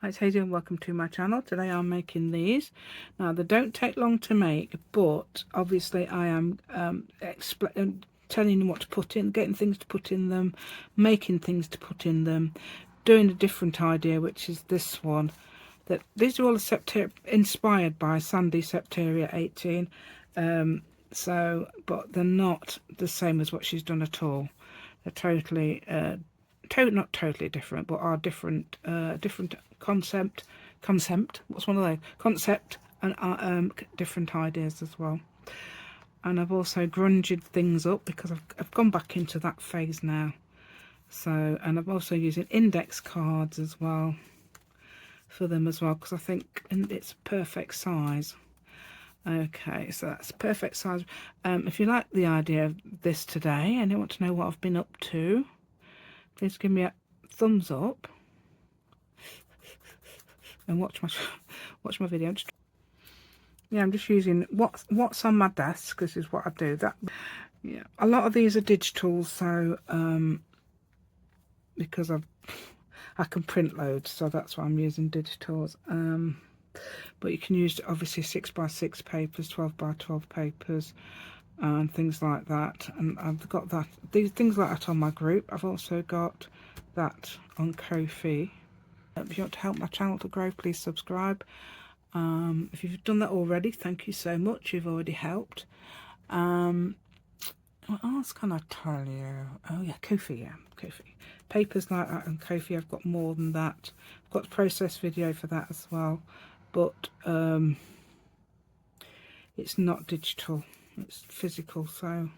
Hi, it's Hazel and welcome to my channel. Today I'm making these. Now they don't take long to make, but obviously I am telling you what to put in, getting things to put in them, making things to put in them, doing a different idea, which is this one. That these are all inspired by Sandy Septeria 18. But they're not the same as what she's done at all. They're totally not totally different, but are different concept. What's one of those? Concept and different ideas as well. And I've also grunged things up because I've gone back into that phase now. So, and I'm also using index cards as well for them as well, because I think it's perfect size. Okay, so that's perfect size. If you like the idea of this today and you want to know what I've been up to, please give me a thumbs up and watch my video. I'm just using what's on my desk. This is what I do. Yeah, a lot of these are digital, so because I can print loads, so that's why I'm using digitals. But you can use obviously 6x6 papers, 12x12 papers, and things like that. And I've got these things like that on my group. I've also got that on Ko-fi. If you want to help my channel to grow, please subscribe. If you've done that already, thank you so much. You've already helped. What else can I tell you? Oh yeah, Ko-fi, Ko-fi. Papers like that and Ko-fi, I've got more than that. I've got the process video for that as well. But it's not digital, it's physical, so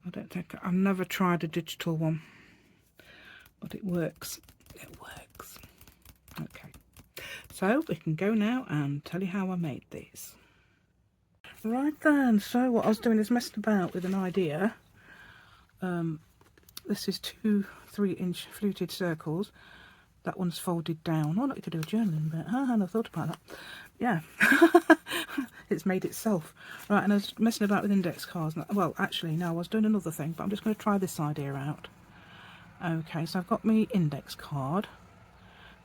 I don't think I've never tried a digital one, but it works. It works. Okay, so we can go now and tell you how I made these. Right then, so what I was doing is messing about with an idea. This is 2 3-inch fluted circles. That one's folded down. Oh, look, you could do a journaling bit. I hadn't thought about that. Yeah. It's made itself. Right, and I was messing about with index cards. Well, actually, no, I was doing another thing, but I'm just going to try this idea out. Okay, so I've got my index card.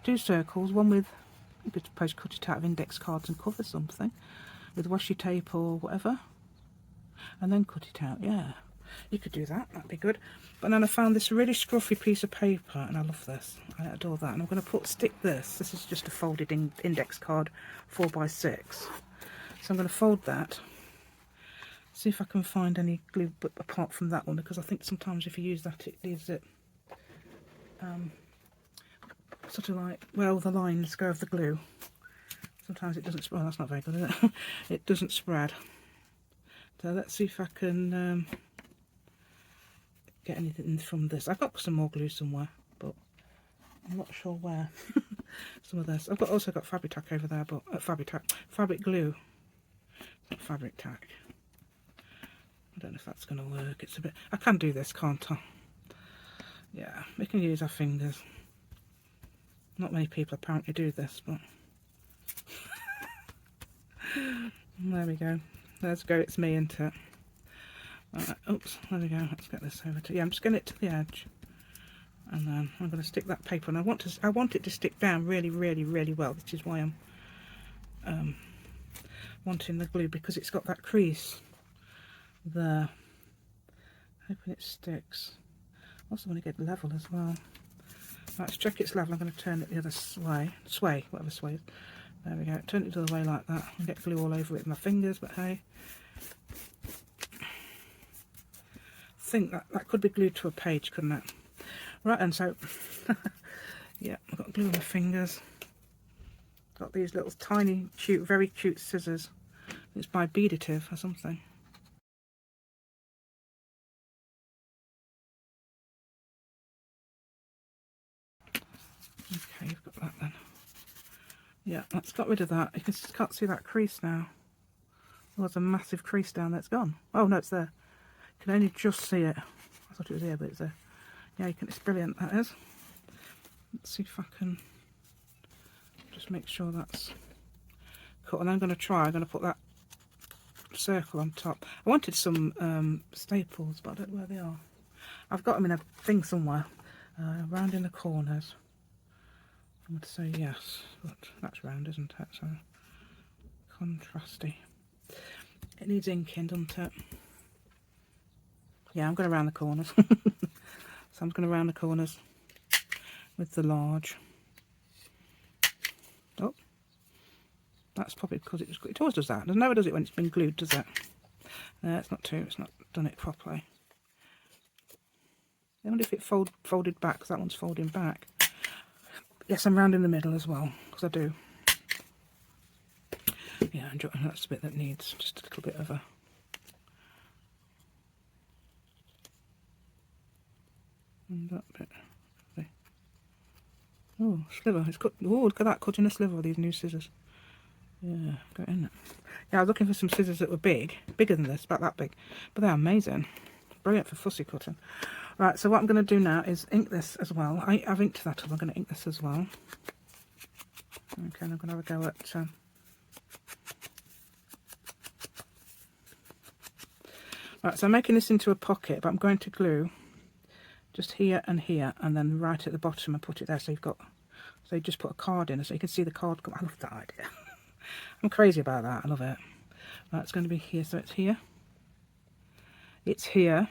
2 circles, one with, you could suppose cut it out of index cards and cover something with washi tape or whatever. And then cut it out, yeah. You could do that, that'd be good. But then I found this really scruffy piece of paper, and I love this. I adore that. And I'm going to stick this. This is just a folded index card, 4x6. So I'm going to fold that. See if I can find any glue but apart from that one, because I think sometimes if you use that, it leaves it sort of like, well, the lines go of the glue. Sometimes it doesn't spread. Well, that's not very good, is it? It doesn't spread. So let's see if I can get anything from this. I've got some more glue somewhere, but I'm not sure where. Some of this. I've also got fabric tack over there, but fabric glue. It's not fabric tack. I don't know if that's going to work. It's a bit. I can do this, can't I? Yeah, we can use our fingers. Not many people apparently do this, but there we go. Let's go. It's me, isn't it? Right, oops, there we go. Let's get this over to. Yeah, I'm just getting it to the edge, and then I'm going to stick that paper. And I want it to stick down really, really, really well, which is why I'm wanting the glue, because it's got that crease there. Hoping it sticks. Also want to get level as well. Right, let's check its level. I'm going to turn it the other sway, whatever sway. There we go. Turn it the other way like that and get glue all over it with my fingers. But hey. I think that could be glued to a page, couldn't it? Right, and so yeah, I've got glue on my fingers. Got these little tiny cute, very cute scissors. It's by Beadative or something. Okay, you've got that then. Yeah, that's got rid of that. You can't see that crease now. There was a massive crease down there. It's gone. Oh no, it's there. You can only just see it. I thought it was here, but it's there. Yeah, you can. It's brilliant. That is. Let's see if I can just make sure that's cut. And I'm going to try. I'm going to put that circle on top. I wanted some staples, but I don't know where they are. I've got them in a thing somewhere, around in the corners. I would say yes, but that's round, isn't it? So contrasty. It needs inking, doesn't it? Yeah, I'm going to round the corners. So I'm going to round the corners with the large. Oh, that's probably because it always does that. It never does it when it's been glued, does it? No, it's not done it properly. I wonder if it folded back, because that one's folding back. Yes, I'm rounding the middle as well, because I do. Yeah, and that's the bit that needs just a little bit of a... And that bit. Oh, sliver. It's cut. Oh, look at that, cutting a sliver with these new scissors. Yeah, got in it. Yeah, I was looking for some scissors that were bigger than this, about that big. But they're amazing. Brilliant for fussy cutting. Right, so what I'm going to do now is ink this as well. I've inked that up. I'm going to ink this as well. Okay, and I'm going to have a go at... Right, so I'm making this into a pocket, but I'm going to glue just here, and then right at the bottom and put it there. So you've got... So you just put a card in, so you can see the card come. I love that idea. I'm crazy about that. I love it. Right, it's going to be here. So it's here. It's here.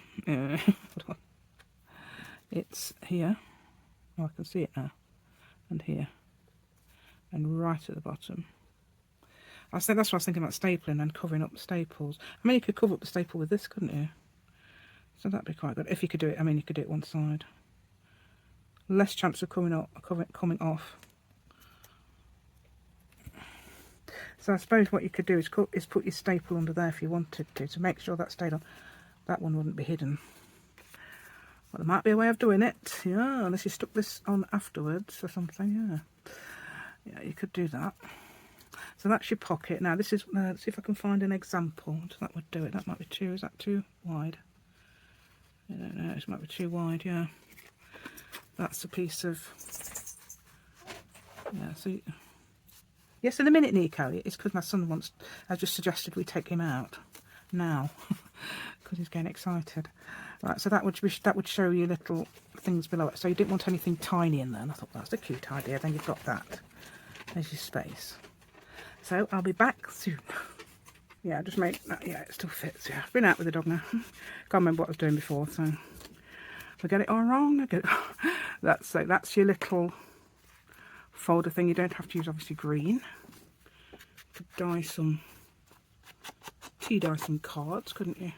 It's here. Oh, I can see it now. And here. And right at the bottom. That's what I was thinking about stapling and covering up the staples. I mean, you could cover up the staple with this, couldn't you? So that'd be quite good. If you could do it, I mean, you could do it one side. Less chance of coming off. So I suppose what you could do is put your staple under there if you wanted to make sure that stayed on. That one wouldn't be hidden. Well, there might be a way of doing it. Yeah, unless you stuck this on afterwards or something. Yeah, you could do that. So that's your pocket. Now this is, let's see if I can find an example. So that would do it. That might be too, is that too wide? I don't know, it might be too wide, yeah. That's a piece of, yeah, so, yes, in a minute, Nico, it's because my son has just suggested we take him out now, because he's getting excited. Right, so that would show you little things below it. So you didn't want anything tiny in there, and I thought that's a cute idea. Then you've got that. There's your space. So I'll be back soon. Yeah, just make that. Yeah, it still fits. Yeah, I've been out with the dog now. Can't remember what I was doing before, so if I get it all wrong, I get it. That's your little folder thing. You don't have to use obviously green. You could dye some cards, couldn't you?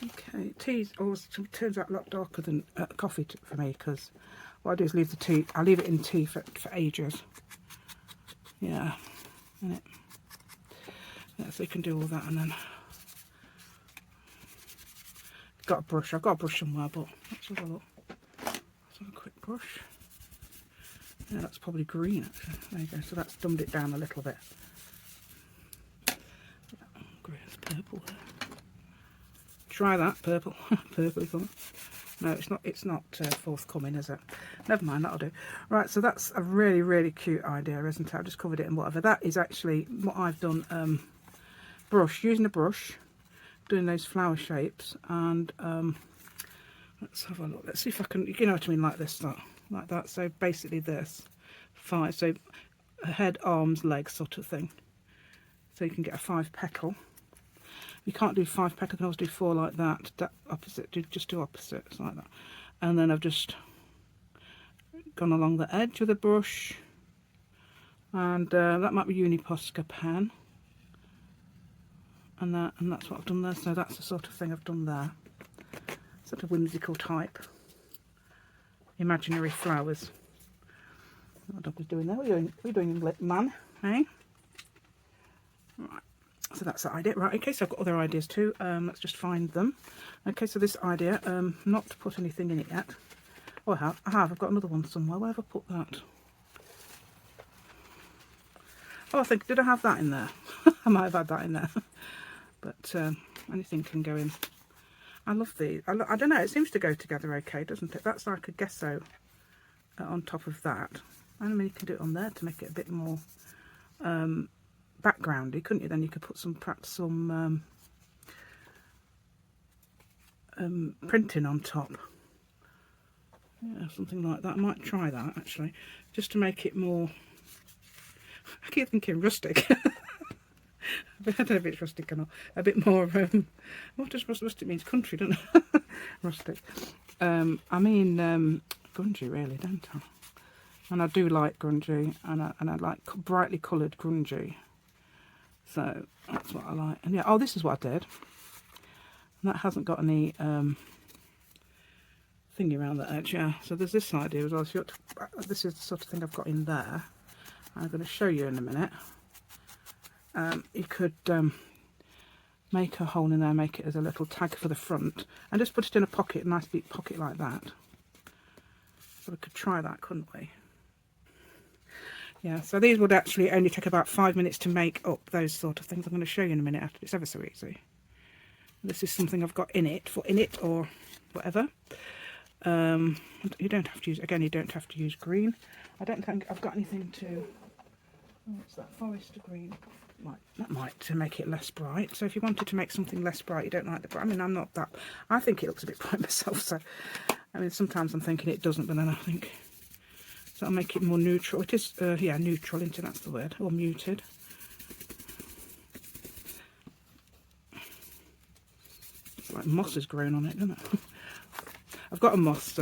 Okay, tea always turns out a lot darker than coffee for me, because what I do is leave the tea. I leave it in tea for ages. Yeah, yeah, so you can do all that, and then got a brush. I've got a brush somewhere, but let's have a look. Let's have a quick brush. Yeah, that's probably green actually. There you go. So that's dumbed it down a little bit. Yeah, green, it's purple there. Try that purple. Purple colour. No, it's not forthcoming, is it? Never mind, that'll do. Right, so that's a really, really cute idea, isn't it? I've just covered it in whatever. That is actually what I've done. Using a brush, doing those flower shapes, and let's have a look. Let's see if I can, you know what I mean, like this, like that. So basically this, 5, so a head, arms, legs sort of thing. So you can get a 5 petal. You can't do 5 petals, you can always do 4 like that. That opposite, just do opposites like that. And then I've just gone along the edge with a brush, and that might be Uniposca pen, and that's what I've done there. So that's the sort of thing I've done there. Sort of whimsical type, imaginary flowers. What dog was doing there? What are you doing, man? Hey. Right. So that's the idea. Right, okay, so I've got other ideas too. Let's just find them. Okay, so this idea, not to put anything in it yet. Oh, I've got another one somewhere. Where have I put that? Oh, did I have that in there? I might have had that in there. But anything can go in. I love these. I don't know, it seems to go together okay, doesn't it? That's like a gesso on top of that. I mean, you can do it on there to make it a bit more backgroundy, couldn't you? Then you could put perhaps some printing on top. Yeah, something like that. I might try that actually, just to make it more, I keep thinking rustic. I don't know if it's rustic or not. A bit more, what does rustic means? Country, don't it? Rustic. I mean grungy really, don't I? And I do like grungy, and I like brightly coloured grungy. So that's what I like. And yeah, oh, this is what I did. And that hasn't got any thingy around the edge, yeah. So there's this idea as well. So this is the sort of thing I've got in there. I'm going to show you in a minute. You could make a hole in there, make it as a little tag for the front, and just put it in a pocket, a nice deep pocket like that. So we could try that, couldn't we? Yeah, so these would actually only take about 5 minutes to make up, those sort of things. I'm going to show you in a minute after. It's ever so easy. This is something I've got in it, or whatever. You don't have to use, again, you don't have to use green. I don't think I've got anything to, oh, what's that, Forester green? That might to make it less bright. So if you wanted to make something less bright, you don't like the bright. I mean, I'm not that, I think it looks a bit bright myself. So, I mean, sometimes I'm thinking it doesn't, but then I think, so I'll make it more neutral. It is, yeah, neutral, into that's the word, or muted. It's like moss has grown on it, doesn't it? I've got a moss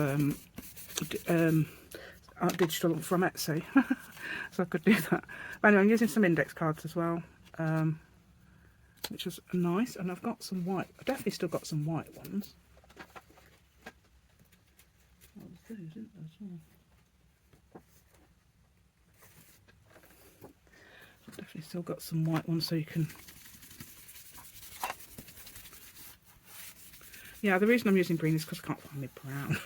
digital from Etsy, so I could do that. But anyway, I'm using some index cards as well, which is nice. And I've got some white. I've definitely still got some white ones. Oh, there's those, isn't there, as well? I've definitely still got some white ones, so you can. Yeah, the reason I'm using green is because I can't find my brown.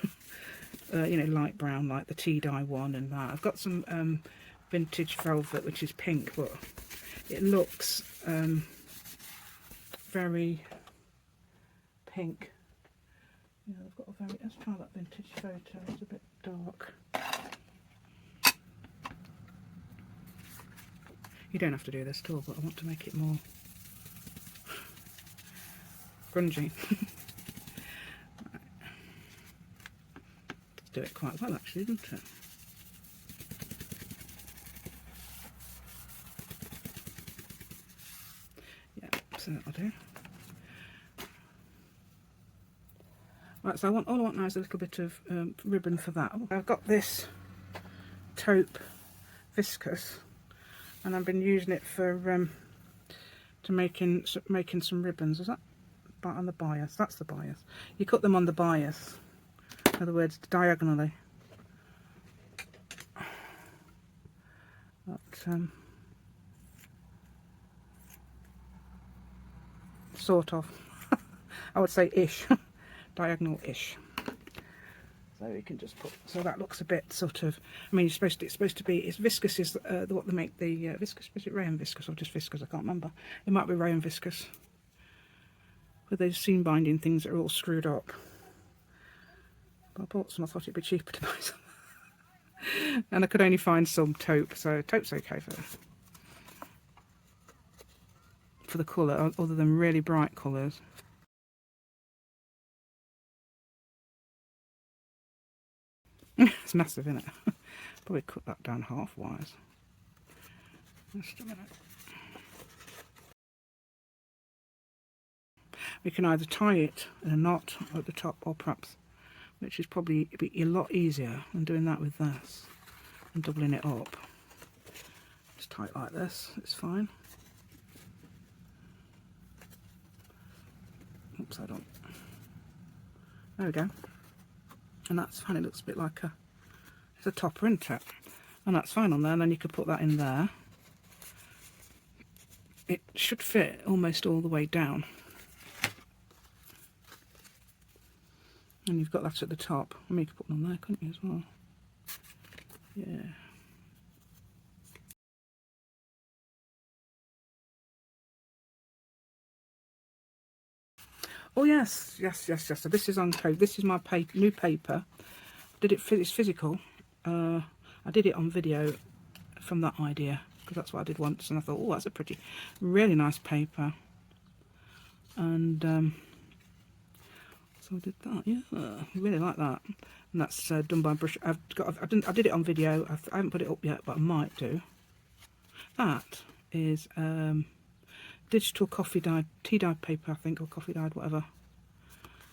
You know, light brown, like the tea dye one and that. I've got some vintage velvet, which is pink, but it looks very pink. Yeah, I've got a very, let's try that vintage photo, it's a bit dark. You don't have to do this at all, but I want to make it more grungy. Do it quite well actually, doesn't it? Yeah, so that'll do. Right, so all I want now is a little bit of ribbon for that. I've got this taupe viscose, and I've been using it for to making some ribbons. Is that on the bias? That's the bias. You cut them on the bias. In other words, diagonally. But, sort of. I would say ish. Diagonal-ish. So you can just put, so that looks a bit sort of, I mean, it's supposed to be, it's viscose is what they make the viscose, is it rayon viscose or just viscose? I can't remember. It might be rayon viscose. With those seam binding things that are all screwed up. But I bought some, I thought it'd be cheaper to buy some. And I could only find some taupe, so taupe's okay for the colour, other than really bright colours. It's massive, isn't it? Probably cut that down half-wise. Just a minute. We can either tie it in a knot at the top, or perhaps, which is probably be a lot easier than doing that with this and doubling it up. Just tie it like this, it's fine. Oops, I don't. There we go. And that's fine, it looks a bit like it's a topper, isn't it? And that's fine on there, and then you could put that in there. It should fit almost all the way down. And you've got that at the top. I mean, you could put them on there, couldn't you, as well? Yeah. Oh yes, yes. So this is on paper. This is my new paper. It's physical. I did it on video from that idea, because that's what I did once, and I thought, oh, that's a pretty, really nice paper. And So I did that, yeah, I really like that. And that's done by brush. I did it on video. I haven't put it up yet, but I might do. That is digital coffee dyed, tea dyed paper, I think, or coffee dyed, whatever.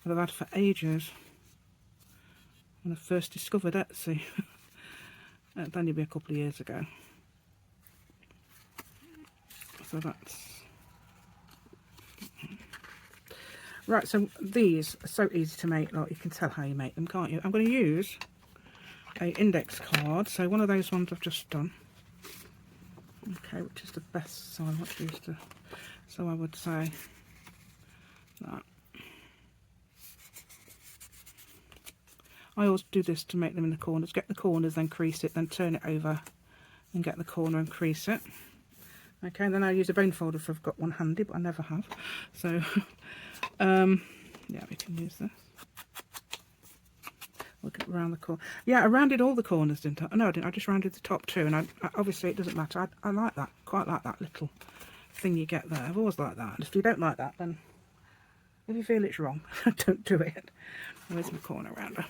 That I've had for ages. When I first discovered Etsy. It'd only be a couple of years ago. So that's right. So these are so easy to make. Like, you can tell how you make them, can't you? I'm going to use a index card. So one of those ones I've just done. Okay, which is the best size. What's used to? So I would say that. I always do this to make them in the corners. Get the corners, then crease it, then turn it over, and get the corner and crease it. Okay, and then I use a bone folder if I've got one handy, but I never have. So, yeah, we can use this. Look around the corner. Yeah, I rounded all the corners, didn't I? No, I didn't. I just rounded the top two, and I obviously it doesn't matter. I like that. Quite like that little thing you get there. I've always liked that. And if you don't like that, then if you feel it's wrong, don't do it. Where's my corner rounder?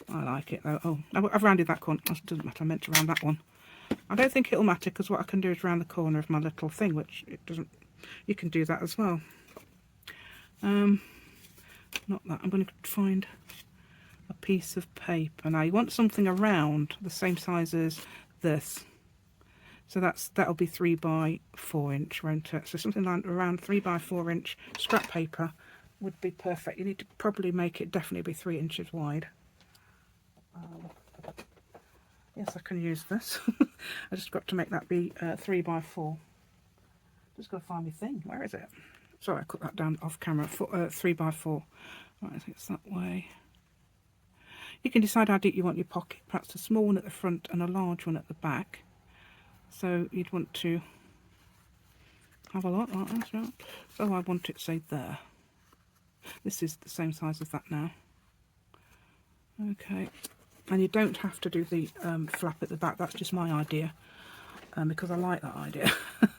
I like it though. Oh, I've rounded that corner. It doesn't matter. I meant to round that one. I don't think it'll matter because what I can do is round the corner of my little thing, which it doesn't. You can do that as well. Not that. I'm going to find a piece of paper. Now you want something around the same size as this. So that'll be 3 by 4 inch, won't it? So something like around 3 by 4 inch scrap paper would be perfect. You need to probably make it definitely be 3 inches wide. Yes, I can use this. I just got to make that be 3 by 4. Just got to find my thing. Where is it? Sorry, I cut that down off camera. 3 by 4. Right, I think it's that way. You can decide how deep you want your pocket. Perhaps a small one at the front and a large one at the back. So you'd want to have a lot like that. Right? So I want it, say, there. This is the same size as that now. Okay. And you don't have to do the flap at the back. That's just my idea, because I like that idea.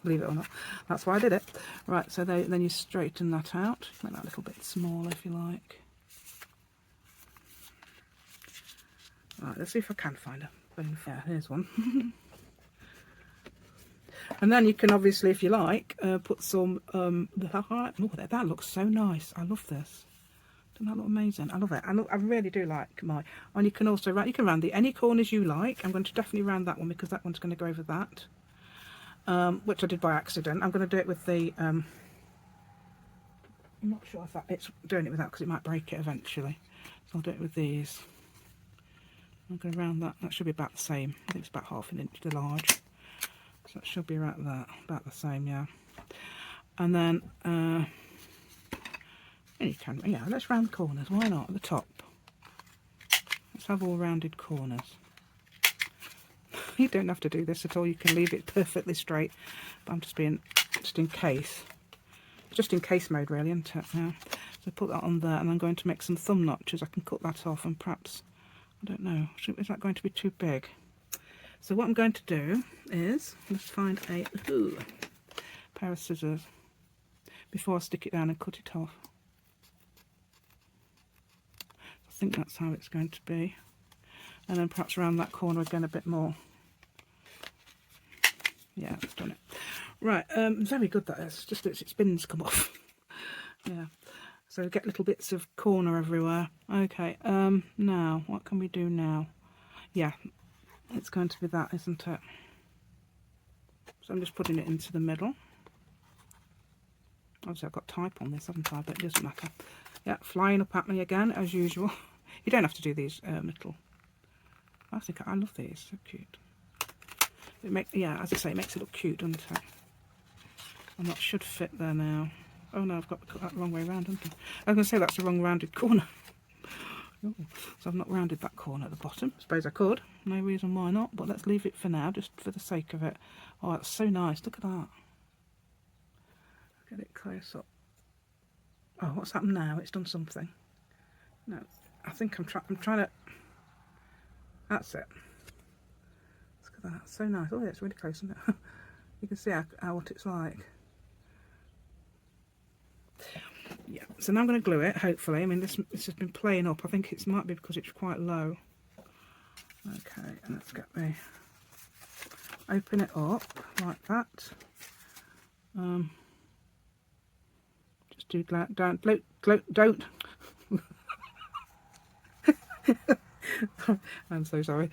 Believe it or not, that's why I did it. Right, so then you straighten that out, make that a little bit smaller if you like. Right, let's see if I can find a bone. Yeah, here's one. And then you can obviously, if you like, put some. Oh, that looks so nice. I love this. Doesn't that look amazing? I love it. I really do like my. And you can also round. You can round any corners you like. I'm going to definitely round that one because that one's going to go over that, which I did by accident. I'm going to do it with the. I'm not sure if it's doing it with that because it might break it eventually. So I'll do it with these. I'm going to round that. That should be about the same. I think it's about 1/2 inch the large. So that should be right there, about the same, yeah. And then. And you can, yeah, let's round the corners, why not, at the top. Let's have all rounded corners. You don't have to do this at all, you can leave it perfectly straight, but I'm just in case. Just in case mode really, isn't it? Yeah. So put that on there, and I'm going to make some thumb notches. I can cut that off, and perhaps, I don't know, is that going to be too big? So what I'm going to do is, let's find a pair of scissors before I stick it down and cut it off. I think that's how it's going to be, and then perhaps around that corner again a bit more. Yeah, I've done it. Right, very good that is, just its bins come off. Yeah, so get little bits of corner everywhere. Okay, now, what can we do now? Yeah, it's going to be that, isn't it? So I'm just putting it into the middle. Obviously I've got type on this, haven't I? But it doesn't matter. Yeah, flying up at me again, as usual. You don't have to do these little. I love these, so cute. Yeah, as I say, it makes it look cute, doesn't it? And that should fit there now. Oh no, I've got to cut that the wrong way around, haven't I? I was going to say that's the wrong rounded corner. Ooh, so I've not rounded that corner at the bottom. I suppose I could, no reason why not, but let's leave it for now, just for the sake of it. Oh, that's so nice, look at that. Get it close up. Oh, what's happened now? It's done something. No, I think I'm trying to. That's it. Look at that. So nice. Oh, yeah, it's really close, isn't it? You can see how what it's like. so now I'm going to glue it, hopefully. I mean, this has been playing up. I think it might be because it's quite low. Okay, and let's get the, open it up like that. Just do don't. I'm so sorry.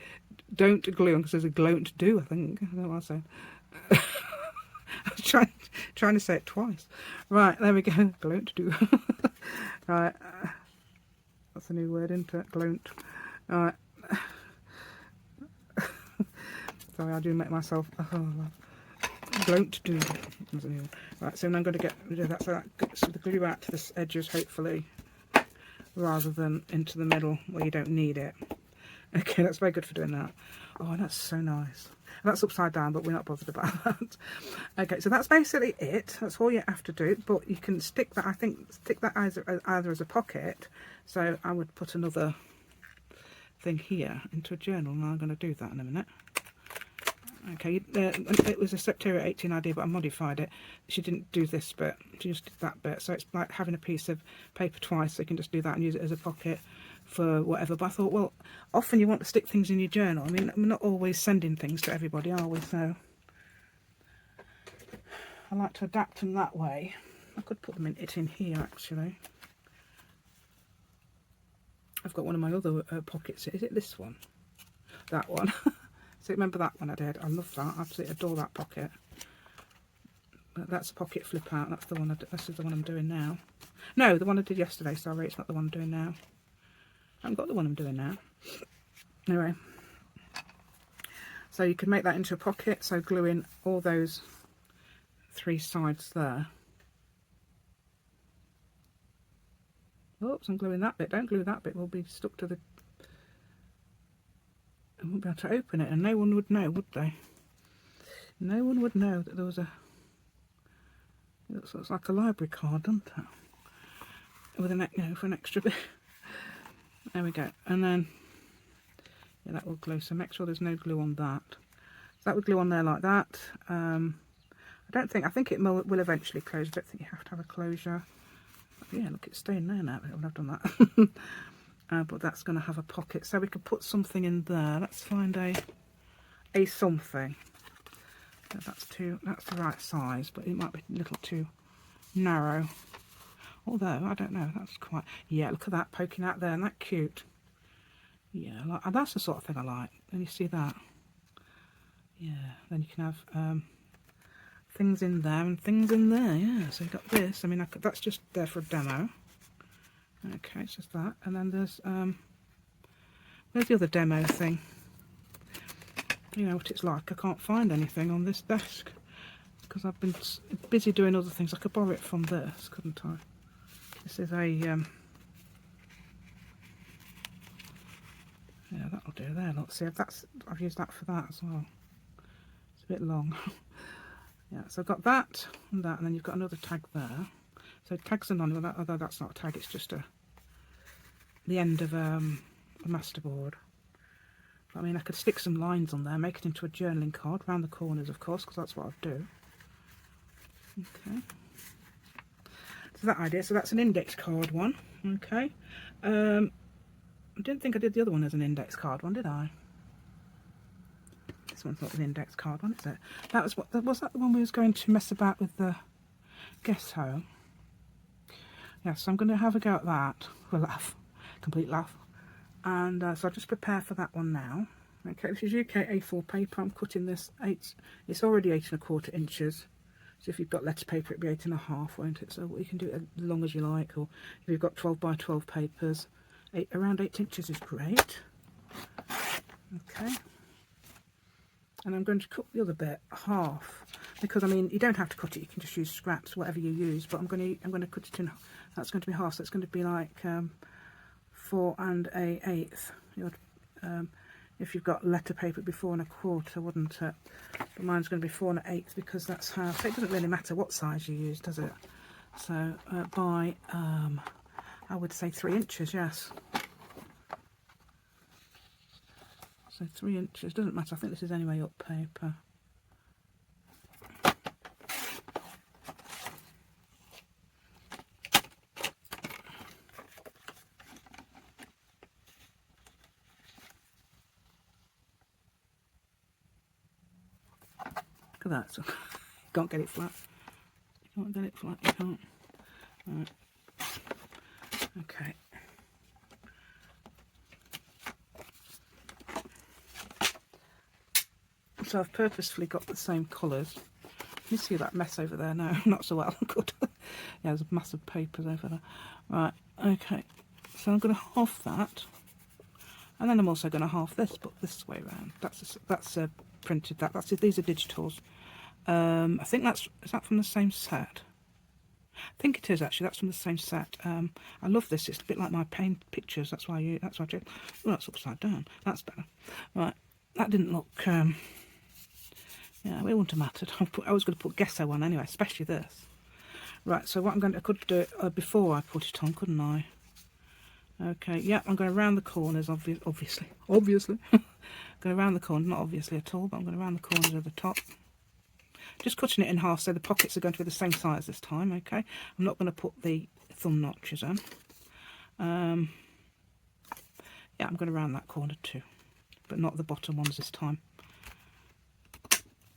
Don't glue, because there's a don't do, I think. I don't know what I said. I was trying to say it twice. Right, there we go. Don't do. Right. That's a new word, isn't it? Don't. Alright. Sorry, I do make myself. Don't do. Right, so now I'm going to get rid of that, so that gets the glue out to the edges, hopefully, rather than into the middle where you don't need it. Okay, that's very good for doing that. Oh, that's so nice. That's upside down, but we're not bothered about that. Okay, so that's basically it. That's all you have to do. But you can stick that, I think, stick that either as a pocket. So I would put another thing here into a journal, and I'm going to do that in a minute. Okay, it was a September 18 idea, but I modified it. She didn't do this bit, she just did that bit. So it's like having a piece of paper twice, so you can just do that and use it as a pocket for whatever. But I thought, well, often you want to stick things in your journal. I mean, we're not always sending things to everybody, are we? So I like to adapt them that way. I could put them in here, actually. I've got one of my other pockets. Is it this one? That one. So remember that one I did? I love that. I absolutely adore that pocket. But that's a pocket flip out. That's the one. This is the one I'm doing now. No, the one I did yesterday. Sorry, it's not the one I'm doing now. I haven't got the one I'm doing now. Anyway, so you can make that into a pocket. So glue in all those 3 sides there. Oops, I'm gluing that bit. Don't glue that bit. We'll be stuck to the. I won't be able to open it, and no one would know, would they? No one would know that there was a. It looks like a library card, doesn't it? With an, you know, for an extra bit. There we go, and then yeah, that will glue. So make sure there's no glue on that. So that would glue on there like that. I think it will eventually close. I don't think you have to have a closure. Yeah, look, it's staying there now. I've done that. But that's going to have a pocket, so we could put something in there. Let's find a something. That's the right size, but it might be a little too narrow. Although I don't know, that's quite. Yeah, look at that poking out there, and that cute. Yeah, like, that's the sort of thing I like. And you see that? Yeah. Then you can have things in there and things in there. Yeah. So you've got this. I mean, that's just there for a demo. Okay, it's just that, and then there's where's the other demo thing? You know what it's like. I can't find anything on this desk because I've been busy doing other things. I could borrow it from this, couldn't I? This is a yeah, that'll do there. Let's see if I've used that for that as well. It's a bit long. Yeah, so I've got that, and then you've got another tag there. So tags are non, although that's not a tag, it's just the end of a masterboard. But, I mean, I could stick some lines on there, make it into a journaling card, round the corners, of course, because that's what I'd do. Okay. So that idea, so that's an index card one. Okay. I didn't think I did the other one as an index card one, did I? This one's not an index card one, is it? That was was that the one we was going to mess about with the guest home? Yes, so I'm going to have a go at that. A laugh. Complete laugh. And so I'll just prepare for that one now. Okay, this is UK A4 paper. I'm cutting this it's already 8¼ inches. So if you've got letter paper, it'll be 8½, won't it? So you can do it as long as you like, or if you've got 12 by 12 papers, around 8 inches is great. Okay. And I'm going to cut the other bit half, because I mean, you don't have to cut it, you can just use scraps, whatever you use, but I'm going to cut it in. That's going to be half, so it's going to be like 4 1/8. If you've got letter paper, it'd be 4 1/4, wouldn't it? But mine's going to be 4 1/8 because that's how. So it doesn't really matter what size you use, does it? So by I would say 3 inches, yes. So 3 inches, doesn't matter. I think this is anyway up paper. that. So you can't get it flat. You can't get it flat, you can't. Right. Okay. So I've purposefully got the same colours. You see that mess over there? No, not so well. Good. Yeah, there's massive papers over there. Right, okay. So I'm going to half that. And then I'm also going to half this, but this way around. That's printed. These are digitals. I think is that from the same set? I think it is actually. That's from the same set. I love this. It's a bit like my paint pictures. That's why I did. Oh, that's upside down. That's better. Right, that didn't look. Yeah, it wouldn't have mattered. I was going to put gesso on anyway, especially this. Right, so what I could do it before I put it on, couldn't I? Okay, yeah, I'm going around the corners, obviously. Going around the corners, not obviously at all, but I'm going around the corners of the top. Just cutting it in half so the pockets are going to be the same size this time, okay? I'm not going to put the thumb notches in. Yeah, I'm going around that corner too, but not the bottom ones this time.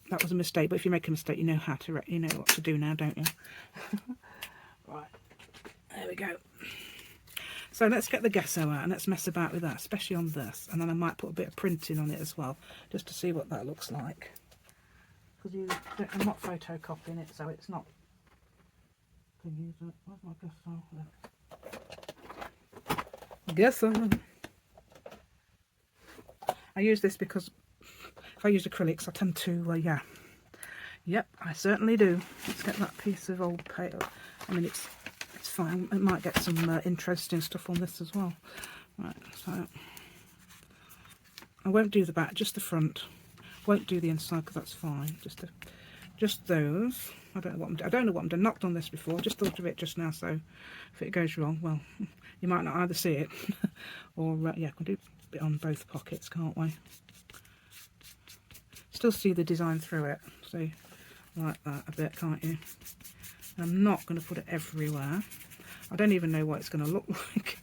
That was a mistake, but if you make a mistake, you know what to do now, don't you? Right, there we go. So let's get the gesso out and let's mess about with that, especially on this. And then I might put a bit of printing on it as well, just to see what that looks like. Because I'm not photocopying it, so it's not. Where's my gesso? Gesso. I use this because if I use acrylics, I tend to, yeah. Yep, I certainly do. Let's get that piece of old paper. I mean, it's fine. It might get some interesting stuff on this as well. Right, so I won't do the back, just the front. Won't do the inside because that's fine. Just those. I don't know what I'm doing. Not done this before. Just thought of it just now. So if it goes wrong, well, you might not either see it or yeah, I can do a bit on both pockets, can't we? Still see the design through it. See, like that a bit, can't you? I'm not going to put it everywhere. I don't even know what it's going to look like.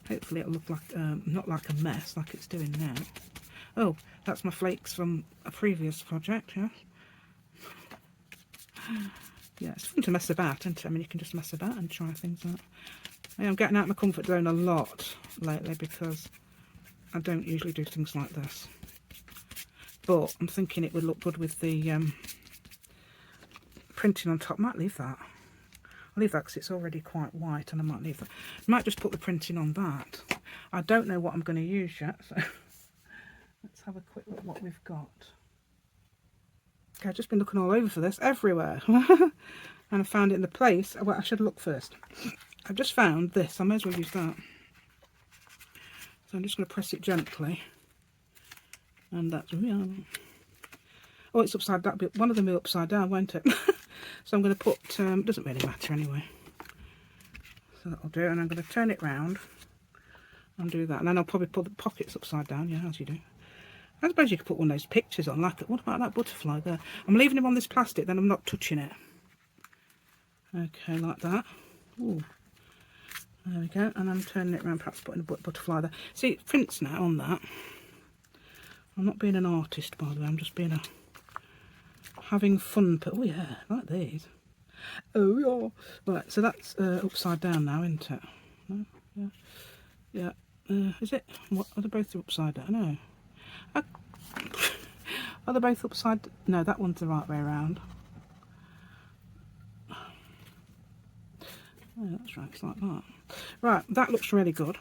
Hopefully it'll look like not like a mess like it's doing now. Oh, that's my flakes from a previous project, yeah. Yeah, it's fun to mess about, isn't it? I mean, you can just mess about and try things out. I'm getting out of my comfort zone a lot lately because I don't usually do things like this. But I'm thinking it would look good with the printing on top. Might leave that. I'll leave that because it's already quite white, and I might leave that. I might just put the printing on that. I don't know what I'm going to use yet, so let's have a quick look at what we've got. Okay, I've just been looking all over for this, everywhere. And I found it in the place. Well, I should look first. I've just found this. I may as well use that. So I'm just going to press it gently. And that's, oh, it's upside down. One of them will be upside down, won't it? So I'm going to put, it doesn't really matter anyway. So that'll do. And I'm going to turn it round and do that. And then I'll probably put the pockets upside down, yeah, as you do. I suppose you could put one of those pictures on, like, what about that butterfly there? I'm leaving him on this plastic, then I'm not touching it. Okay, like that. Ooh. There we go. And I'm turning it around, perhaps putting a butterfly there. See, it prints now on that. I'm not being an artist, by the way, I'm just being having fun. But oh yeah, like these. Oh yeah. Right, so that's upside down now, isn't it? No? Yeah. Yeah. Is it? What are they both upside down? No. Are they both upside? No, that one's the right way around. Oh, that's right. It's like that. Right, that looks really good.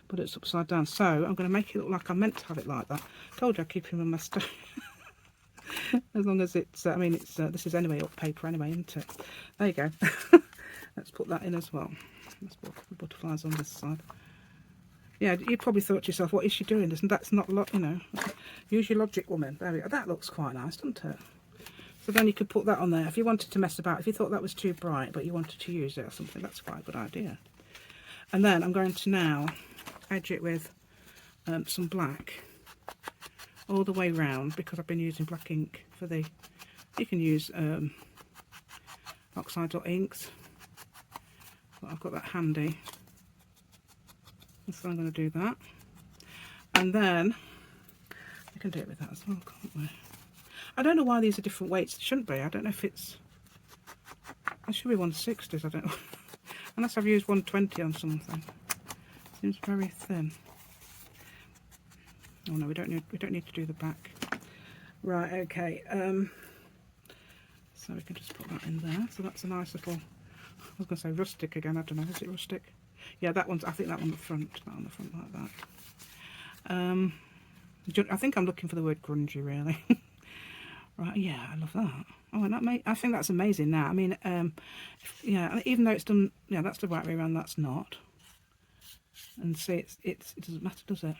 But it's upside down, so I'm going to make it look like I meant to have it like that. Told you I'd keep him on my stone. As long as it's, I mean, it's this is anyway up paper anyway, isn't it? There you go. Let's put that in as well. Let's put a couple of butterflies on this side. Yeah, you probably thought to yourself, what is she doing? That's not, you know, use your logic, woman. There we go. That looks quite nice, doesn't it? So then you could put that on there if you wanted to mess about. If you thought that was too bright, but you wanted to use it or something, that's quite a good idea. And then I'm going to now edge it with some black all the way round, because I've been using black ink for the, you can use oxides or inks, but I've got that handy, so I'm going to do that. And then we can do it with that as well, can't we? I don't know why these are different weights. It shouldn't be. I don't know if it's... It should be 160s, I don't know. Unless I've used 120 on something. Seems very thin. Oh no, we don't need to do the back. Right, okay. So we can just put that in there. So that's a nice little, I was going to say rustic again, I don't know, is it rustic? Yeah, that one's, I think that on the front, like that. I think I'm looking for the word grungy, really. Right, yeah, I love that. Oh, and I think that's amazing now. I mean, yeah, even though it's done, yeah, that's the right way around, that's not. And see, it doesn't matter, does it?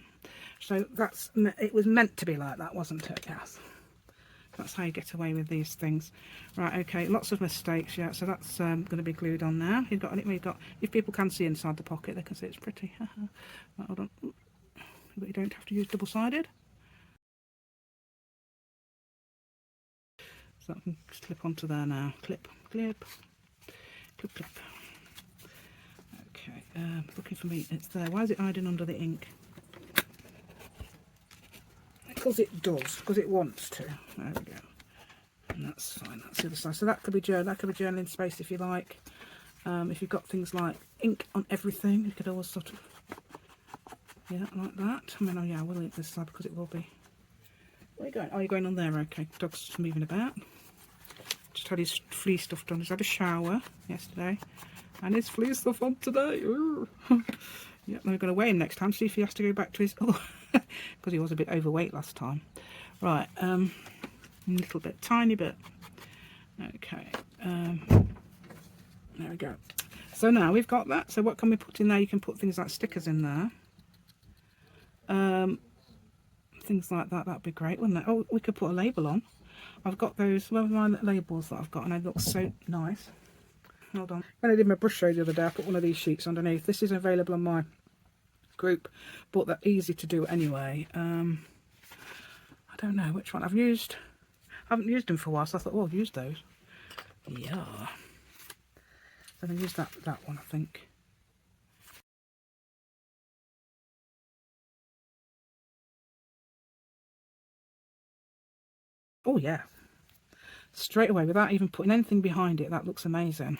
So it was meant to be like that, wasn't it? Yes. That's how you get away with these things. Right, okay, lots of mistakes, yeah, so that's going to be glued on now. You've got, if people can see inside the pocket, they can see it's pretty. Right, hold on. But you don't have to use double-sided. So that can clip onto there now. Clip, clip, clip, clip. Okay, looking for me, it's there. Why is it hiding under the ink? Because it does, because it wants to. There we go. And that's fine, that's the other side. So that could be journaling space if you like. If you've got things like ink on everything, you could always sort of, yeah, like that. I mean, oh yeah, I will ink this side because it will be. Where are you going? Oh, you're going on there, okay. Dog's just moving about. Just had his flea stuff done. He's had a shower yesterday. And his flea stuff on today. Yeah, we're going to weigh him next time, see if he has to go back to his... Oh, because he was a bit overweight last time. Right, a little bit, tiny bit. Okay, there we go. So now we've got that. So what can we put in there? You can put things like stickers in there. Things like that, that'd be great, wouldn't it? Oh, we could put a label on. I've got those, where are my labels that I've got, and they look so nice. Hold on. When I did my brush show the other day, I put one of these sheets underneath. This is available on my group, but they're easy to do anyway. I don't know which one I haven't used them for a while, so I thought, oh, I'll use those. Yeah. I'm going to use that one, I think. Oh yeah. Straight away, without even putting anything behind it, that looks amazing.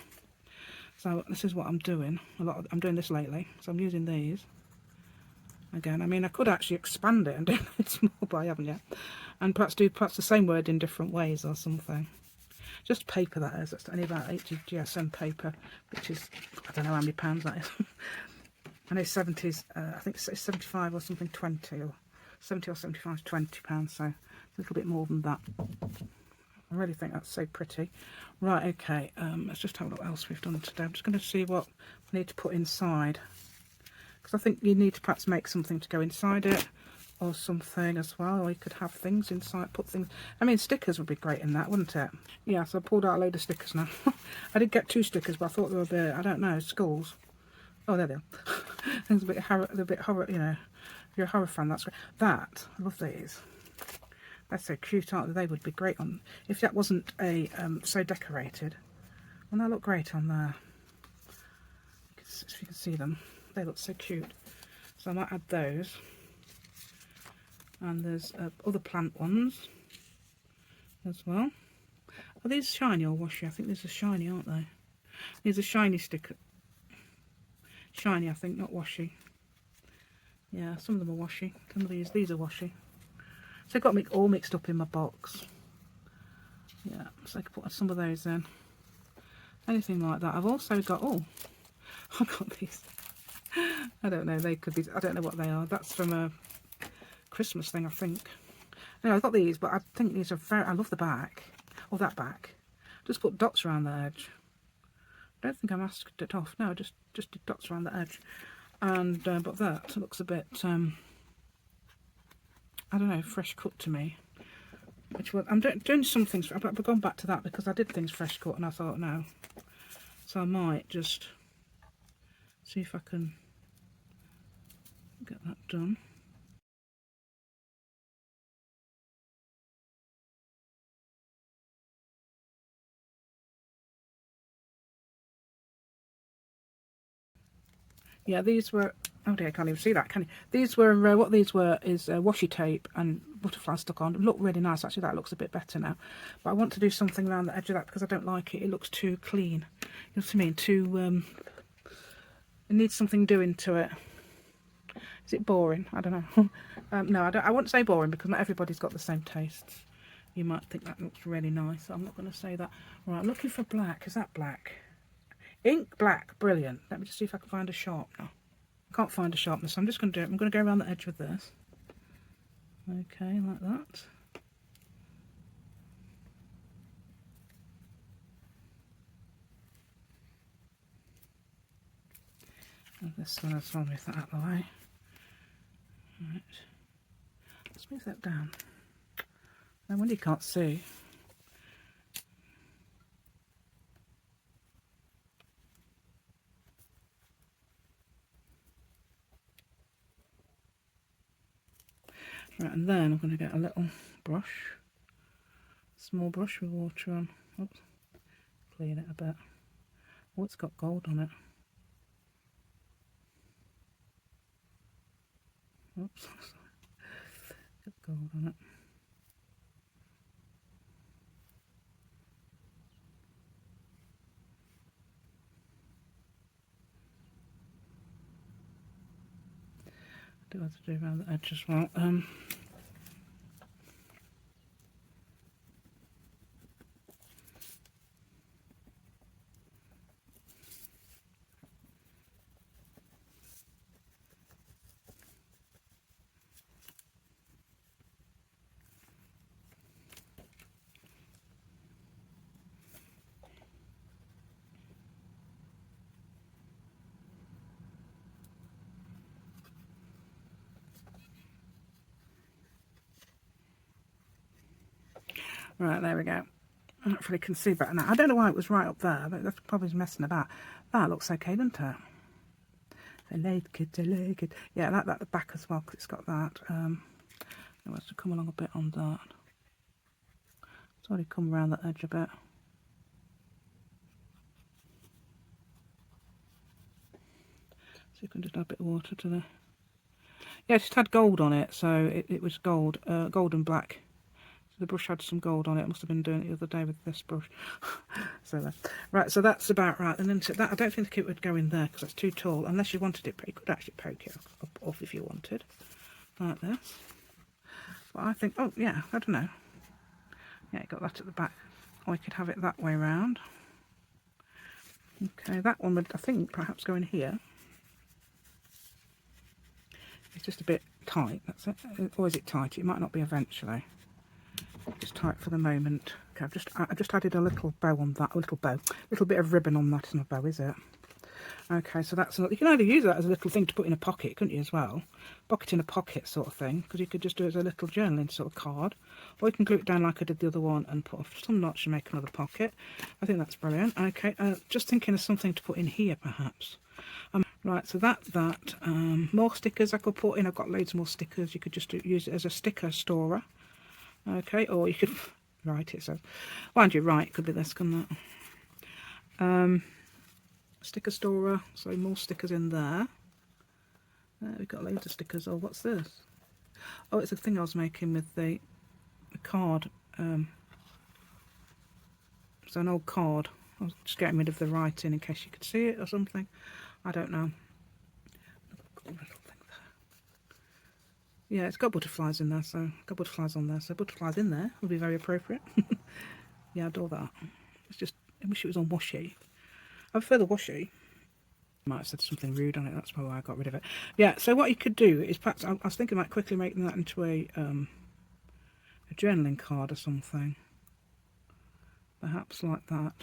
So this is what I'm doing. I'm doing this lately, so I'm using these. Again, I mean, I could actually expand it and do it more, but I haven't yet. And perhaps do the same word in different ways or something. Just paper, that is. That's only about 80 GSM paper, which is, I don't know how many pounds that is. I know 70s, I think it's 75 or something, 20, or 70 or 75 is 20 pounds, so a little bit more than that. I really think that's so pretty. Right, okay, let's just have a look what else we've done today. I'm just going to see what we need to put inside. Because I think you need to perhaps make something to go inside it, or something as well, or you could have things inside, put things, I mean, stickers would be great in that, wouldn't it? Yeah, so I pulled out a load of stickers now. I did get 2 stickers, but I thought they were a bit, I don't know, skulls. Oh, there they are. It's a bit horror, you know, if you're a horror fan, that's great. That, I love these. They're so cute, aren't they? They would be great on, if that wasn't a so decorated. Well, they look great on there. If you can see them, they look so cute. So I might add those. And there's other plant ones as well. Are these shiny or washy? I think these are shiny, aren't they? These are shiny sticker. Shiny, I think, not washy. Yeah, some of them are washy. Some of these are washy. So I got all mixed up in my box. Yeah, so I could put some of those in. Anything like that. I've also got, oh, I got these. I don't know, they could be, I don't know what they are. That's from a Christmas thing, I think. No, I've got these, but I think these are very, I love the back. Or that back. Just put dots around the edge. I don't think I masked it off. No, just did dots around the edge. And, but that looks a bit, I don't know, fresh cut to me. Which was, I'm doing some things, I've gone back to that because I did things fresh cut and I thought, no. So I might just see if I can get that done. Yeah, these were Oh dear, I can't even see that, can you? These were, what these were is washi tape and butterfly stuck on. It looked really nice, actually. That looks a bit better now. But I want to do something around the edge of that because I don't like it. It looks too clean. You know what I mean? Too, it needs something doing to it. Is it boring? I don't know. No, I wouldn't say boring because not everybody's got the same tastes. You might think that looks really nice. So I'm not going to say that. Right, I'm looking for black. Is that black? Ink black. Brilliant. Let me just see if I can find a sharpener. I can't find a sharpener, so I'm just going to do it. I'm going to go around the edge with this. Okay, like that. And this one as well, move that out of the way. Right. Let's move that down. No wonder you can't see. Right, and then I'm going to get a little brush, small brush with water on. Oops, clean it a bit. Oh, it's got gold on it. Oops, got gold on it. Do have to do around the edge as well. Right, there we go. Hopefully you can see better now. I don't know why it was right up there, but that's probably messing about. That looks okay, doesn't it? I like it, I like it. Yeah, I like that at the back as well, because it's got that. It wants to come along a bit on that. It's already come around the edge a bit. So you can just add a bit of water to the... Yeah, it just had gold on it, so it was gold, gold and black. So the brush had some gold on it. I must have been doing it the other day with this brush. So there. Right, so that's about right. And then that, I don't think it would go in there because it's too tall, unless you wanted it, but you could actually poke it off if you wanted, like this. But I think, oh yeah, I don't know. Yeah, you got that at the back. Or you could have it that way round. Okay, that one would, I think, perhaps go in here. It's just a bit tight, that's it. Or is it tight? It might not be eventually. Just tight for the moment. Okay, I've just added a little bow on that, a little bit of ribbon on that. It's not a bow, is it? Okay, so that's you can either use that as a little thing to put in a pocket, couldn't you, as well? Pocket in a pocket sort of thing, because you could just do it as a little journaling sort of card, or you can glue it down like I did the other one and put off some notch and make another pocket. I think that's brilliant. Okay, just thinking of something to put in here perhaps. Right, so more stickers I could put in. I've got loads more stickers. You could just use it as a sticker storer. Okay, or you could write it. So, mind you, right, it could be this, couldn't it? Sticker storer, so more stickers in there. We've got loads of stickers. Oh, what's this? Oh, it's a thing I was making with the card. It's an old card. I was just getting rid of the writing in case you could see it or something. I don't know. Yeah, it's got butterflies in there, so got butterflies on there, so butterflies in there would be very appropriate. Yeah, I adore that. It's just, I wish it was on washi. I prefer the washi. I might have said something rude on it, that's probably why I got rid of it. Yeah, so what you could do is perhaps, I was thinking about quickly making that into a journaling card or something. Perhaps like that.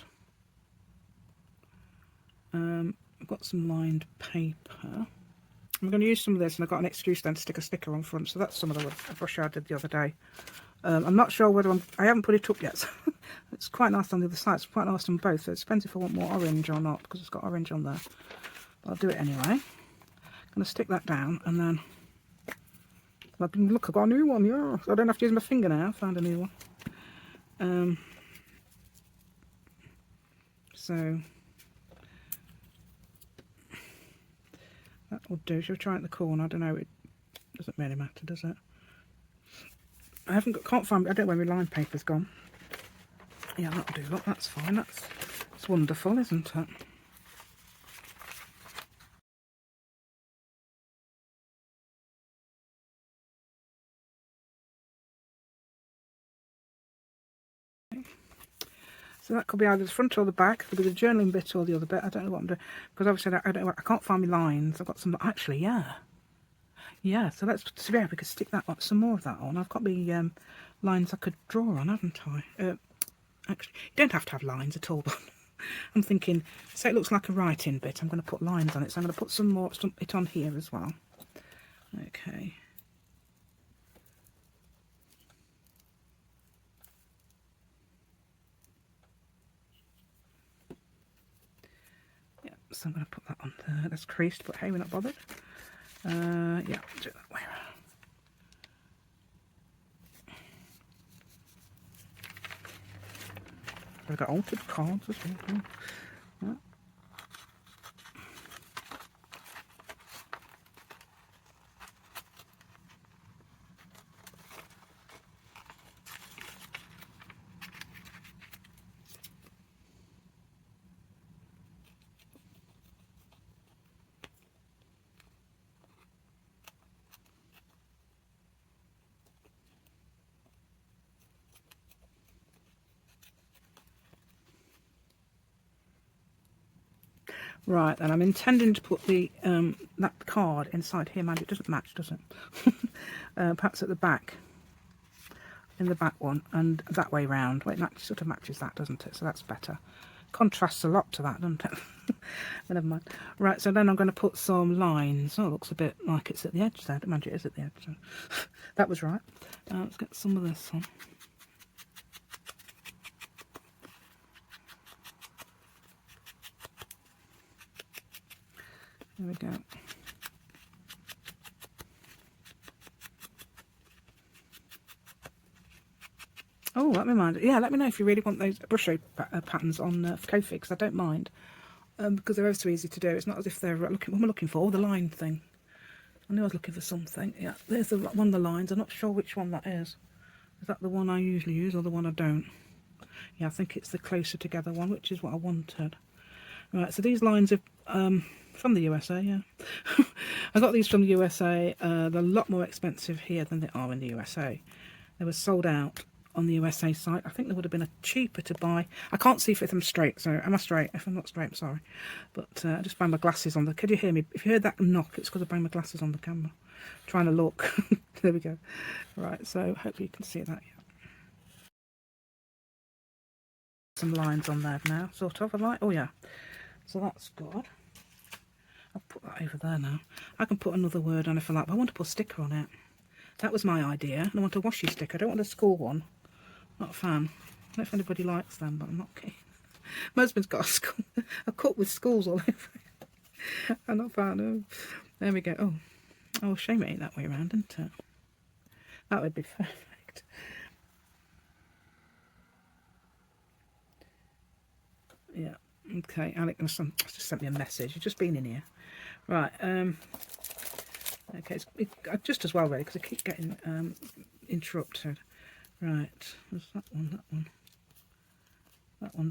I've got some lined paper. I'm going to use some of this, and I've got an excuse then to stick a sticker on front, so that's some of the brush I did the other day. I'm not sure whether I haven't put it up yet, so it's quite nice on the other side, it's quite nice on both, so it depends if I want more orange or not, because it's got orange on there. But I'll do it anyway. I'm going to stick that down, and then, look, I've got a new one, yeah, so I don't have to use my finger now, I found a new one. So, That will do. Shall we try it in the corner? I don't know. It doesn't really matter, does it? I haven't got, can't find, I don't know where my line paper's gone. Yeah, that'll do. Look, that's fine. That's wonderful, isn't it? So that could be either the front or the back. It could be the journaling bit or the other bit. I don't know what I'm doing. Because obviously I don't know, I can't find my lines. I've got some, actually, yeah. Yeah, so let's see if we could stick that on, some more of that on. I've got the lines I could draw on, haven't I? Actually, you don't have to have lines at all, but I'm thinking, so it looks like a writing bit. I'm going to put lines on it. So I'm going to put some more it on here as well. Okay. Yeah, so I'm going to put that on there. That's creased, but hey, we're not bothered. Yeah, do it that way around. I've got altered cards as well. Yeah. Right, and I'm intending to put the that card inside here. Mind, it doesn't match, does it? Perhaps at the back, in the back one, and that way round. Well, it sort of matches that, doesn't it? So that's better. Contrasts a lot to that, doesn't it? But never mind. Right, so then I'm going to put some lines. Oh, it looks a bit like it's at the edge there. Don't mind, it is at the edge. So that was right. Let's get some of this on. There we go. Oh, let me mind. Yeah, let me know if you really want those brush patterns on Kofi, because I don't mind. Because they're ever so easy to do. It's not as if they're looking. What am I looking for? Oh, the line thing. I knew I was looking for something. Yeah, there's the one of the lines. I'm not sure which one that is. Is that the one I usually use or the one I don't? Yeah, I think it's the closer together one, which is what I wanted. Right, so these lines are from the USA, yeah. I got these from the USA. They're a lot more expensive here than they are in the USA. They were sold out on the USA site. I think they would have been cheaper to buy. I can't see if I'm straight, so am I straight? If I'm not straight, I'm sorry. But I just bang my glasses on. Could you hear me? If you heard that knock, it's because I bang my glasses on the camera. I'm trying to look. There we go. Right, so hopefully you can see that. Yeah. Some lines on there now, sort of. I like. Oh yeah. So that's good. I'll put that over there now. I can put another word on if I like, but I want to put a sticker on it. That was my idea. I want a washi sticker. I don't want a school one. Not a fan. I don't know if anybody likes them, but I'm not keen. My husband's got a school, a cup with schools all over it. I'm not a fan. Oh, there we go. Oh, shame it ain't that way around, isn't it? That would be perfect. Yeah. Okay, Alec just sent me a message. You've just been in here. Right. Okay, it's just as well really because I keep getting interrupted. Right, there's that one,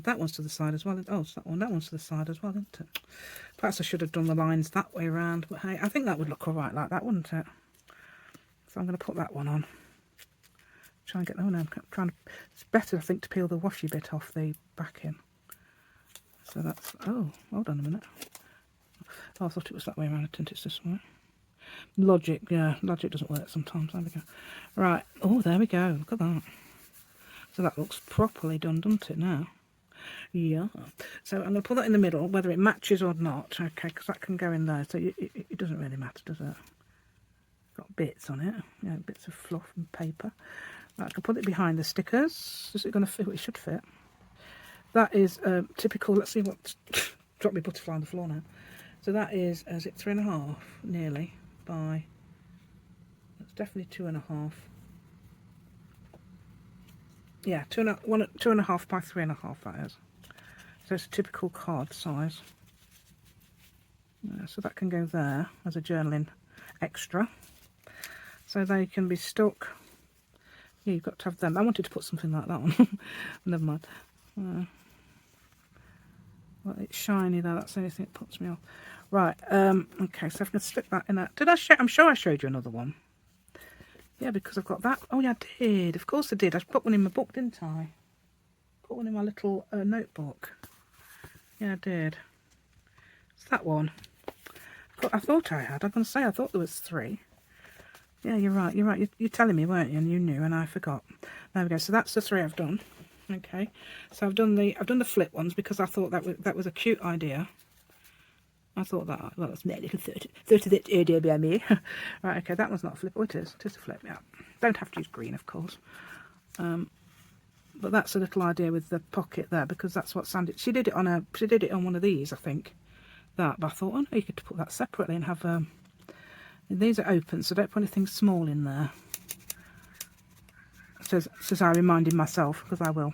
that one's to the side as well. Oh, it's that one, that one's to the side as well, isn't it? Perhaps I should have done the lines that way around, but hey, I think that would look all right like that, wouldn't it? So I'm going to put that one on. Try and get, oh no, I'm trying to, it's better I think to peel the washi bit off the backing. So that's, oh, hold on a minute. Oh, I thought it was that way around, I think it's this way. Logic, yeah, logic doesn't work sometimes. There we go. Right, oh, there we go, look at that. So that looks properly done, doesn't it now? Yeah. So I'm going to put that in the middle, whether it matches or not, okay, because that can go in there. So it doesn't really matter, does it? Got bits on it, yeah, bits of fluff and paper. Right, I can put it behind the stickers. Is it going to fit? It should fit. That is typical, let's see what, drop my butterfly on the floor now. So that is 3.5 nearly by, that's definitely 2.5. Yeah, 2.5 by 3.5 that is. So it's a typical card size. So that can go there as a journaling extra. So they can be stuck. Yeah, you've got to have them. I wanted to put something like that on. Never mind. Well, it's shiny though. That's the only thing that puts me off. Right. Okay. So I'm going to stick that in that. Did I show? I'm sure I showed you another one. Yeah, because I've got that. Oh yeah, I did. Of course I did. I put one in my book, didn't I? Put one in my little notebook. Yeah, I did. It's that one. I thought I had. I'm going to say I thought there was 3. Yeah, you're right. You're right. You're telling me, weren't you? And you knew, and I forgot. There we go. So that's the 3 I've done. Okay. So I've done the flip ones because I thought that was a cute idea. I thought that. Well, it's me, a little 30 idea by me. Right. Okay. That one's not a flip. Oh, it is. It is a flip. Yeah. Don't have to use green, of course. But that's a little idea with the pocket there because that's what Sandy. She did it on one of these, I think. But I thought, oh no, you could put that separately and have. These are open, so don't put anything small in there. Says I reminded myself, because I will.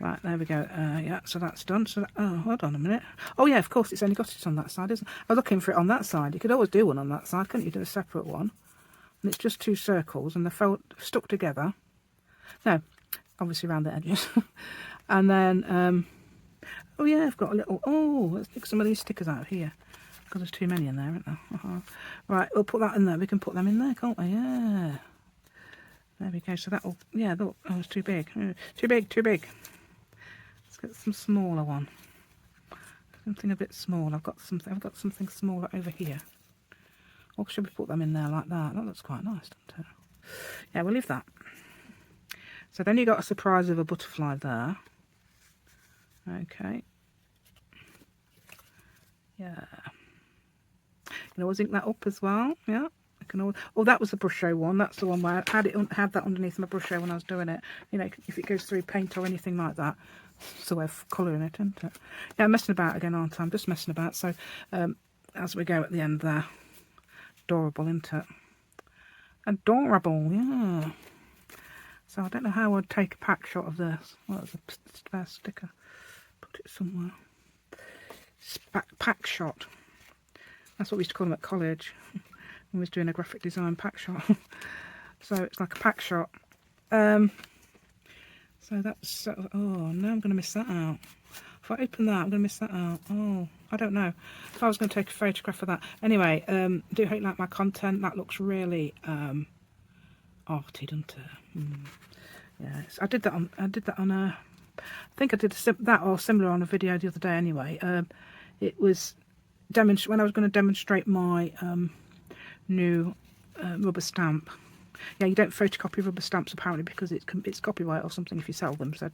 Right, there we go. Yeah, so that's done. So oh, hold on a minute. Oh yeah, of course, it's only got it on that side, isn't it? I was looking for it on that side. You could always do one on that side, couldn't you? Do a separate one. And it's just 2 circles, and they're stuck together. No, obviously around the edges. And then, oh yeah, I've got a little. Oh, let's pick some of these stickers out of here. Because there's too many in there, aren't there? Right, we'll put that in there. We can put them in there, can't we? Yeah. There we go. So that'll, yeah, oh, it's too big. Too big, too big. Let's get some smaller one. Something a bit small. I've got something smaller over here. Or should we put them in there like that? That looks quite nice, doesn't it? Yeah, we'll leave that. So then you got a surprise of a butterfly there. Okay. Yeah. You can always ink that up as well. Yeah, I can always. Oh, that was the brush show one. That's the one where I had that underneath my brush show when I was doing it. You know, if it goes through paint or anything like that, it's a way of colouring it, isn't it? Yeah, I'm messing about again, aren't I? I'm just messing about. So as we go at the end there, adorable, isn't it? Adorable, yeah. So I don't know how I'd take a pack shot of this. Well, that's a spare sticker. Put it somewhere. Pack shot. That's what we used to call them at college when we was doing a graphic design pack shot. So it's like a pack shot. So that's, oh no, I'm going to miss that out. If I open that, I'm going to miss that out. Oh, I don't know. If I was going to take a photograph of that. Anyway, do hope you like my content. That looks really arty, doesn't it? Yes, I did that on a, I think I did that or similar on a video the other day anyway. It was when I was going to demonstrate my new rubber stamp. Yeah, you don't photocopy rubber stamps apparently because it's copyright or something if you sell them. So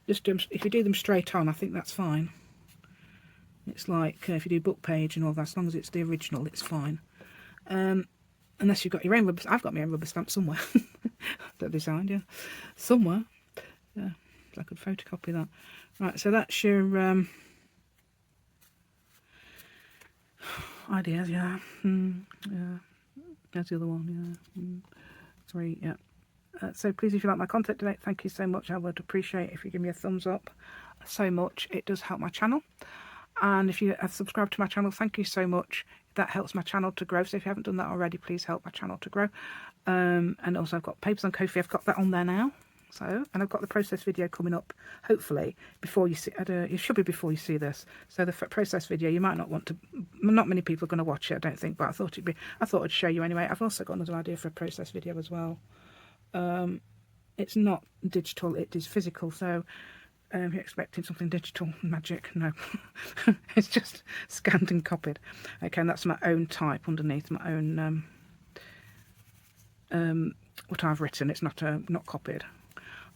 just if you do them straight on, I think that's fine. It's like if you do book page and all that, as long as it's the original, it's fine. Unless you've got your own rubber. I've got my own rubber stamp somewhere. That designed, yeah, somewhere. Yeah, so I could photocopy that. Right, so that's your ideas, yeah. Yeah. There's the other one, yeah. 3, yeah. So please, if you like my content today, thank you so much. I would appreciate if you give me a thumbs up so much. It does help my channel. And if you have subscribed to my channel, thank you so much. That helps my channel to grow. So if you haven't done that already, please help my channel to grow. And also I've got Papers on Ko-fi. I've got that on there now. So, and I've got the process video coming up, hopefully, before you see, it should be before you see this. So the process video, you might not want to, not many people are going to watch it, I don't think, but I thought I'd show you anyway. I've also got another idea for a process video as well. It's not digital, it is physical, so you're expecting something digital magic, no. It's just scanned and copied. Okay, and that's my own type underneath, my own, what I've written, it's not copied.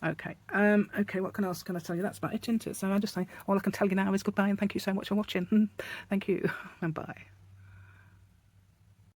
Okay, okay, what else can I tell you? That's about it, isn't it? So I just say, all I can tell you now is goodbye and thank you so much for watching. Thank you, and bye.